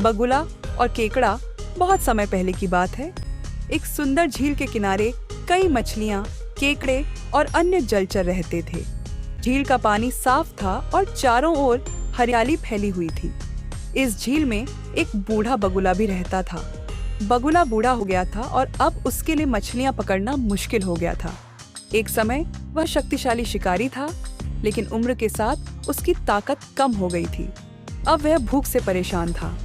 बगुला और केकड़ा बहुत समय पहले की बात है। एक सुंदर झील के किनारे कई मछलियाँ, केकड़े और अन्य जलचर रहते थे। झील का पानी साफ था और चारों ओर हरियाली फैली हुई थी। इस झील में एक बूढ़ा बगुला भी रहता था। बगुला बूढ़ा हो गया था और अब उसके लिए मछलियाँ पकड़ना मुश्किल हो गया था। एक समय वह शक्तिशाली शिकारी था, लेकिन उम्र के साथ उसकी ताकत कम हो गई थी। अब वह भूख से परेशान था।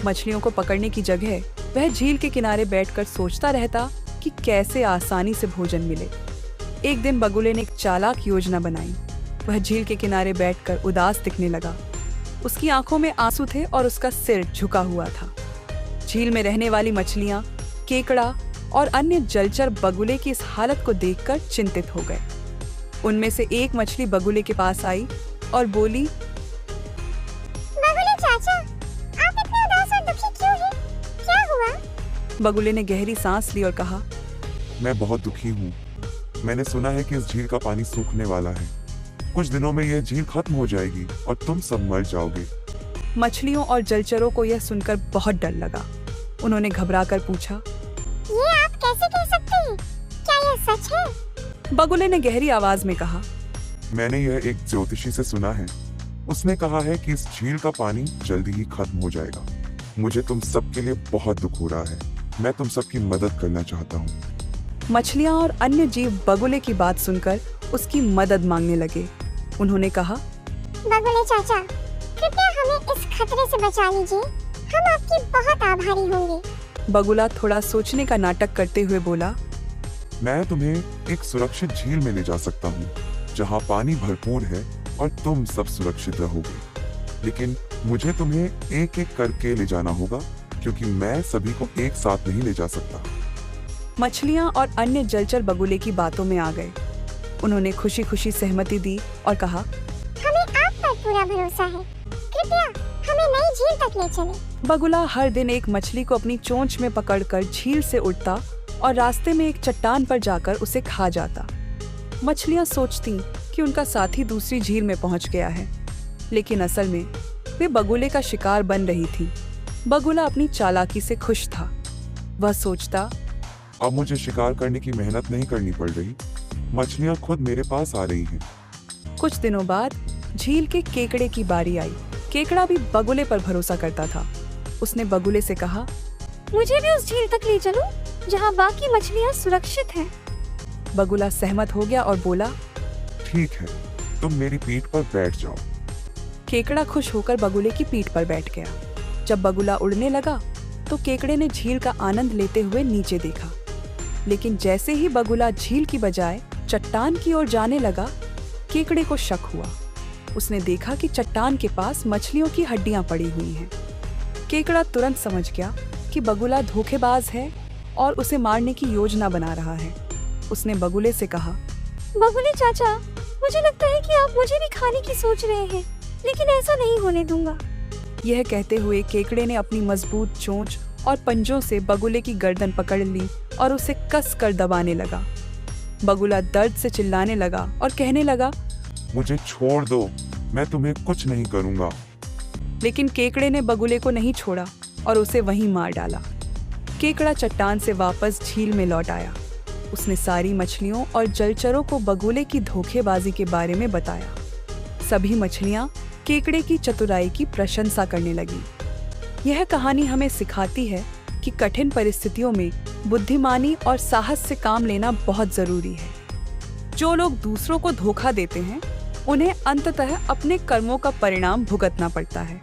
मछलियों को पकड़ने की जगह वह झील के किनारे बैठकर सोचता रहता कि कैसे आसानी से भोजन मिले। एक दिन बगुले ने एक चालाक योजना बनाई। वह झील के किनारे बैठकर उदास दिखने लगा। उसकी आंखों में आंसू थे और उसका सिर झुका हुआ था। झील में रहने वाली मछलियां, केकड़ा और अन्य जलचर बगुले की इस हालत को देखकर चिंतित हो गए। उनमें से एक मछली बगुले के पास आई और बोली, बगुले चाचा, आप इतने उदास और दुखी क्यों हैं? क्या हुआ? बगुले ने गहरी सांस ली और कहा, मैं बहुत दुखी हूँ। मैंने सुना है कि इस झील का पानी सूखने वाला है। कुछ दिनों में यह झील खत्म हो जाएगी और तुम सब मर जाओगे। मछलियों और जलचरों को यह सुनकर बहुत डर लगा। उन्होंने घबराकर पूछा, ये आप कैसे कह सकते हैं? क्या यह सच है? बगुले ने गहरी आवाज में कहा, मैंने यह एक ज्योतिषी से सुना है। उसने कहा है कि इस झील का पानी जल्दी ही खत्म हो जाएगा। मुझे तुम सबके लिए बहुत दुख हो रहा है। मैं तुम सबकी मदद करना चाहता हूँ। मछलियाँ और अन्य जीव बगुले की बात सुनकर उसकी मदद मांगने लगे। उन्होंने कहा, बगुले चाचा, कृपया हमें इस खतरे से बचा लीजिए। हम आपकी बहुत आभारी होंगे। बगुला थोड़ा सोचने का नाटक करते हुए बोला, मैं तुम्हें एक सुरक्षित झील में ले जा सकता हूँ, जहाँ पानी भरपूर है और तुम सब सुरक्षित रहोगे। लेकिन मुझे तुम्हें एक एक करके ले जाना होगा, क्योंकि मैं सभी को एक साथ नहीं ले जा सकता। मछलियाँ और अन्य जलचर बगुले की बातों में आ गए। उन्होंने खुशी खुशी सहमति दी और कहा, हमें आप पर पूरा भरोसा है। कृपया हमें नई झील तक ले चलें। बगुला हर दिन एक मछली को अपनी चोंच में पकड़कर झील से उठता और रास्ते में एक चट्टान पर जाकर उसे खा जाता। मछलियाँ सोचती कि उनका साथी दूसरी झील में पहुंच गया है, लेकिन असल में वे बगुले का शिकार बन रही थी। बगुला अपनी चालाकी से खुश था। वह सोचता, अब मुझे शिकार करने की मेहनत नहीं करनी पड़ रही। मछलियाँ खुद मेरे पास आ रही हैं। कुछ दिनों बाद झील के केकड़े की बारी आई। केकड़ा भी बगुले पर भरोसा करता था। उसने बगुले से कहा, मुझे भी उस झील तक ले चलो जहाँ बाकी मछलियाँ सुरक्षित हैं। बगुला सहमत हो गया और बोला, ठीक है, तुम मेरी पीठ पर बैठ जाओ। केकड़ा खुश होकर बगुले की पीठ पर बैठ गया। जब बगुला उड़ने लगा तो केकड़े ने झील का आनंद लेते हुए नीचे देखा। लेकिन जैसे ही बगुला झील की बजाय चट्टान की ओर जाने लगा, केकड़े को शक हुआ। उसने देखा कि चट्टान के पास मछलियों की हड्डियां पड़ी हुई हैं। केकड़ा तुरंत समझ गया कि बगुला धोखेबाज है और उसे मारने की योजना बना रहा है। उसने बगुले से कहा, बगुले चाचा, मुझे लगता है कि आप मुझे भी खाने की सोच रहे हैं, लेकिन ऐसा नहीं होने दूंगा। यह कहते हुए केकड़े ने अपनी मजबूत चोंच और पंजों से बगुले की गर्दन पकड़ ली और उसे कस कर दबाने लगा। बगुला दर्द से चिल्लाने लगा और कहने लगा, मुझे छोड़ दो, मैं तुम्हें कुछ नहीं करूँगा। लेकिन केकड़े ने बगुले को नहीं छोड़ा और उसे वहीं मार डाला। केकड़ा चट्टान से वापस झील में लौट आया। उसने सारी मछलियों और जलचरों को बगुले की धोखेबाजी के बारे में बताया। सभी मछलियाँ केकड़े की चतुराई की प्रशंसा करने लगी। यह कहानी हमें सिखाती है कि कठिन परिस्थितियों में बुद्धिमानी और साहस से काम लेना बहुत जरूरी है। जो लोग दूसरों को धोखा देते हैं, उन्हें अंततः अपने कर्मों का परिणाम भुगतना पड़ता है।